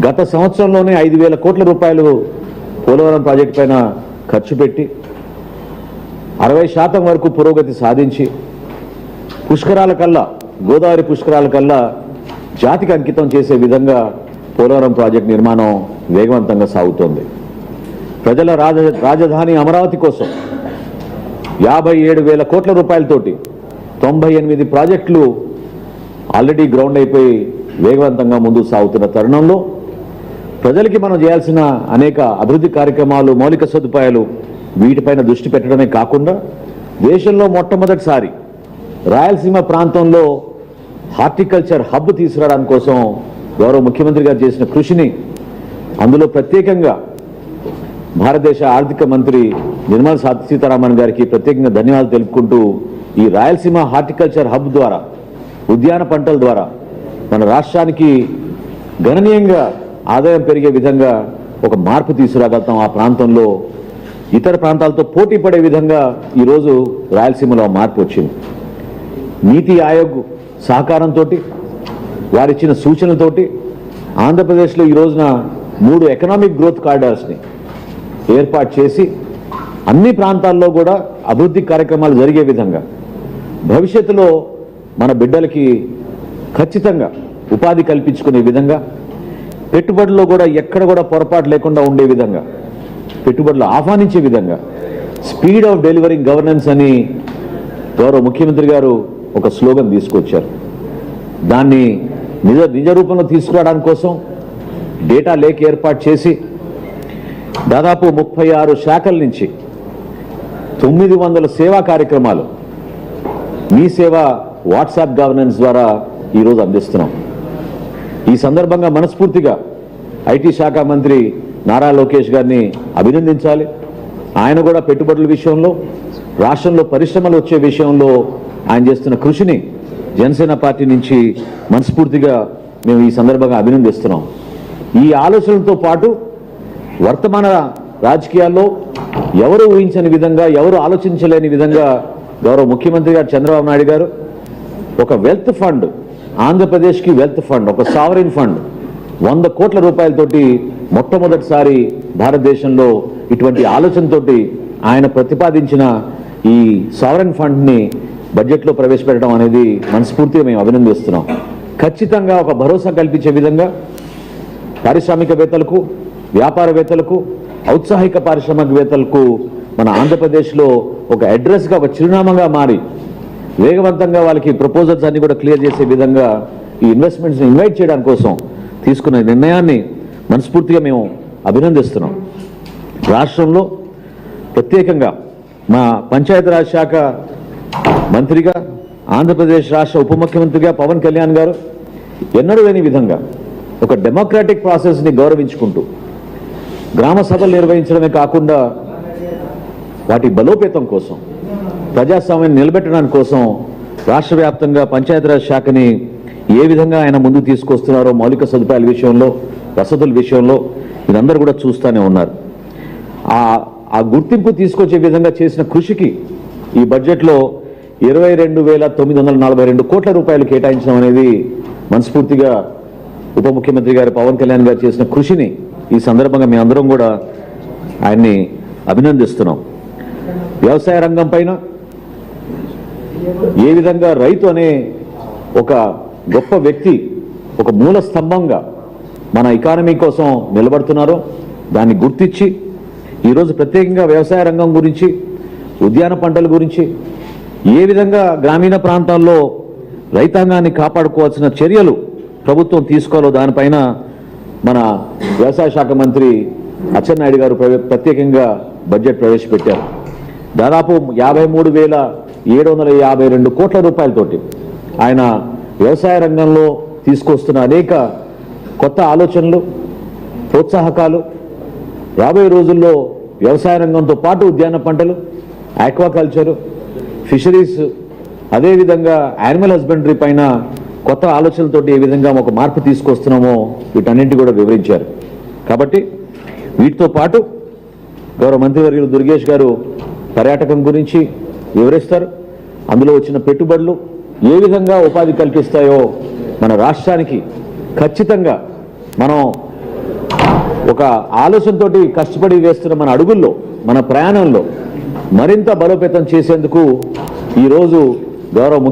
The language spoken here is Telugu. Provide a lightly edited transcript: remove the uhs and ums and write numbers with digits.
గత సంవత్సరంలోనే 5,000 కోట్ల రూపాయలు పోలవరం ప్రాజెక్టు పైన ఖర్చు పెట్టి 60% వరకు పురోగతి సాధించి పుష్కరాల కల్లా గోదావరి పుష్కరాల కల్లా జాతికి అంకితం చేసే విధంగా పోలవరం ప్రాజెక్టు నిర్మాణం వేగవంతంగా సాగుతోంది. ప్రజల రాజధాని అమరావతి కోసం 57,000 కోట్ల రూపాయలతోటి 98 ప్రాజెక్టులు ఆల్రెడీ గ్రౌండ్ అయిపోయి వేగవంతంగా ముందుకు సాగుతున్న తరుణంలో ప్రజలకి మనం చేయాల్సిన అనేక అభివృద్ధి కార్యక్రమాలు, మౌలిక సదుపాయాలు వీటిపైన దృష్టి పెట్టడమే కాకుండా దేశంలో మొట్టమొదటిసారి రాయలసీమ ప్రాంతంలో హార్టికల్చర్ హబ్ తీసుకురావడానికి కోసం గౌరవ ముఖ్యమంత్రి గారు చేసిన కృషిని, అందులో ప్రత్యేకంగా భారతదేశ ఆర్థిక మంత్రి నిర్మలా సీతారామన్ గారికి ప్రత్యేకంగా ధన్యవాదాలు తెలుపుకుంటూ ఈ రాయలసీమ హార్టికల్చర్ హబ్ ద్వారా ఉద్యాన పంటల ద్వారా మన రాష్ట్రానికి గణనీయంగా ఆదాయం పెరిగే విధంగా ఒక మార్పు తీసుకురాగలుగుతాం. ఆ ప్రాంతంలో ఇతర ప్రాంతాలతో పోటీ పడే విధంగా ఈరోజు రాయలసీమలో మార్పు వచ్చింది. నీతి ఆయోగ్ సహకారంతో వారిచ్చిన సూచనలతోటి ఆంధ్రప్రదేశ్లో ఈ రోజున 3 ఎకనామిక్ గ్రోత్ కారిడార్స్ని ఏర్పాటు చేసి అన్ని ప్రాంతాల్లో కూడా అభివృద్ధి కార్యక్రమాలు జరిగే విధంగా భవిష్యత్తులో మన బిడ్డలకి ఖచ్చితంగా ఉపాధి కల్పించుకునే విధంగా, పెట్టుబడుల్లో కూడా ఎక్కడ కూడా పొరపాటు లేకుండా ఉండే విధంగా, పెట్టుబడులు ఆహ్వానించే విధంగా స్పీడ్ ఆఫ్ డెలివరింగ్ గవర్నెన్స్ అని గౌరవ ముఖ్యమంత్రి గారు ఒక స్లోగన్ తీసుకొచ్చారు. దాన్ని నిజ రూపంలో తీసుకురావడానికి కోసం డేటా లేక్ ఏర్పాటు చేసి దాదాపు 36 శాఖల నుంచి 900 సేవా కార్యక్రమాలు మీ సేవ వాట్సాప్ గవర్నెన్స్ ద్వారా ఈరోజు అందిస్తున్నాం. ఈ సందర్భంగా మనస్ఫూర్తిగా ఐటీ శాఖ మంత్రి నారా లోకేష్ గారిని అభినందించాలి. ఆయన కూడా పెట్టుబడుల విషయంలో, రాష్ట్రంలో పరిశ్రమలు వచ్చే విషయంలో ఆయన చేస్తున్న కృషిని జనసేన పార్టీ నుంచి మనస్ఫూర్తిగా మేము ఈ సందర్భంగా అభినందిస్తున్నాం. ఈ ఆలోచనలతో పాటు వర్తమాన రాజకీయాల్లో ఎవరు ఊహించని విధంగా, ఎవరు ఆలోచించలేని విధంగా గౌరవ ముఖ్యమంత్రి గారు చంద్రబాబు నాయుడు గారు ఒక వెల్త్ ఫండ్, ఆంధ్రప్రదేశ్కి వెల్త్ ఫండ్, ఒక సావరిన్ ఫండ్ 100 కోట్ల రూపాయలతోటి మొట్టమొదటిసారి భారతదేశంలో ఇటువంటి ఆలోచనతోటి ఆయన ప్రతిపాదించిన ఈ సావరిన్ ఫండ్ని బడ్జెట్లో ప్రవేశపెట్టడం అనేది మనస్ఫూర్తిగా మేము అభినందిస్తున్నాం. ఖచ్చితంగా ఒక భరోసా కల్పించే విధంగా పారిశ్రామికవేత్తలకు, వ్యాపారవేత్తలకు, ఔత్సాహిక పారిశ్రామికవేత్తలకు మన ఆంధ్రప్రదేశ్లో ఒక అడ్రస్గా, ఒక చిరునామాగా మారి వేగవంతంగా వాళ్ళకి ప్రపోజల్స్ అన్ని కూడా క్లియర్ చేసే విధంగా ఈ ఇన్వెస్ట్మెంట్స్ని ఇన్వైట్ చేయడానికి కోసం తీసుకున్న నిర్ణయాన్ని మనస్ఫూర్తిగా మేము అభినందిస్తున్నాం. రాష్ట్రంలో ప్రత్యేకంగా మా పంచాయతీరాజ్ శాఖ మంత్రిగా, ఆంధ్రప్రదేశ్ రాష్ట్ర ఉప ముఖ్యమంత్రిగా పవన్ కళ్యాణ్ గారు ఎన్నడూ లేని విధంగా ఒక డెమోక్రాటిక్ ప్రాసెస్ని గౌరవించుకుంటూ గ్రామ సభలు నిర్వహించడమే కాకుండా వాటి బలోపేతం కోసం, ప్రజాస్వామ్యాన్ని నిలబెట్టడానికి కోసం రాష్ట్ర వ్యాప్తంగా పంచాయతీరాజ్ శాఖని ఏ విధంగా ఆయన ముందుకు తీసుకొస్తున్నారో, మౌలిక సదుపాయాల విషయంలో, వసతుల విషయంలో మీరందరూ కూడా చూస్తూనే ఉన్నారు. ఆ గుర్తింపు తీసుకొచ్చే విధంగా చేసిన కృషికి ఈ బడ్జెట్లో 22,942 కోట్ల రూపాయలు కేటాయించడం అనేది మనస్ఫూర్తిగా ఉప ముఖ్యమంత్రి గారు పవన్ కళ్యాణ్ గారు చేసిన కృషిని ఈ సందర్భంగా మీ అందరం కూడా ఆయన్ని అభినందిస్తున్నాం. వ్యవసాయ రంగం పైన ఏ విధంగా రైతు అనే ఒక గొప్ప వ్యక్తి, ఒక మూల స్తంభంగా మన ఎకానమీ కోసం నిలబడుతున్నారో దాన్ని గుర్తించి ఈరోజు ప్రత్యేకంగా వ్యవసాయ రంగం గురించి, ఉద్యాన పంటల గురించి, ఏ విధంగా గ్రామీణ ప్రాంతాల్లో రైతాంగాన్ని కాపాడుకోవాల్సిన చర్యలు ప్రభుత్వం తీసుకోవాలో దానిపైన మన వ్యవసాయ శాఖ మంత్రి అచ్చెన్నాయుడు గారు ప్రత్యేకంగా బడ్జెట్ ప్రవేశపెట్టారు. దాదాపు 53,752 కోట్ల రూపాయలతోటి ఆయన వ్యవసాయ రంగంలో తీసుకొస్తున్న అనేక కొత్త ఆలోచనలు, ప్రోత్సాహకాలు రాబోయే రోజుల్లో వ్యవసాయ రంగంతో పాటు ఉద్యాన పంటలు, ఆక్వాకల్చరు, ఫిషరీస్, అదేవిధంగా యానిమల్ హస్బెండరీ పైన కొత్త ఆలోచనలతోటి ఏ విధంగా ఒక మార్పు తీసుకొస్తున్నామో వీటన్నింటి కూడా వివరించారు. కాబట్టి వీటితో పాటు గౌరవ మంత్రివర్యులు దుర్గేష్ గారు పర్యాటకం గురించి వివరిస్తారు. అందులో వచ్చిన పెట్టుబడులు ఏ విధంగా ఉపాధి కల్పిస్తాయో మన రాష్ట్రానికి ఖచ్చితంగా మనం ఒక ఆలోచనతోటి కష్టపడి వేస్తున్న మన అడుగుల్లో, మన ప్రయాణంలో మరింత బలోపేతం చేసేందుకు ఈరోజు గౌరవ ముఖ్య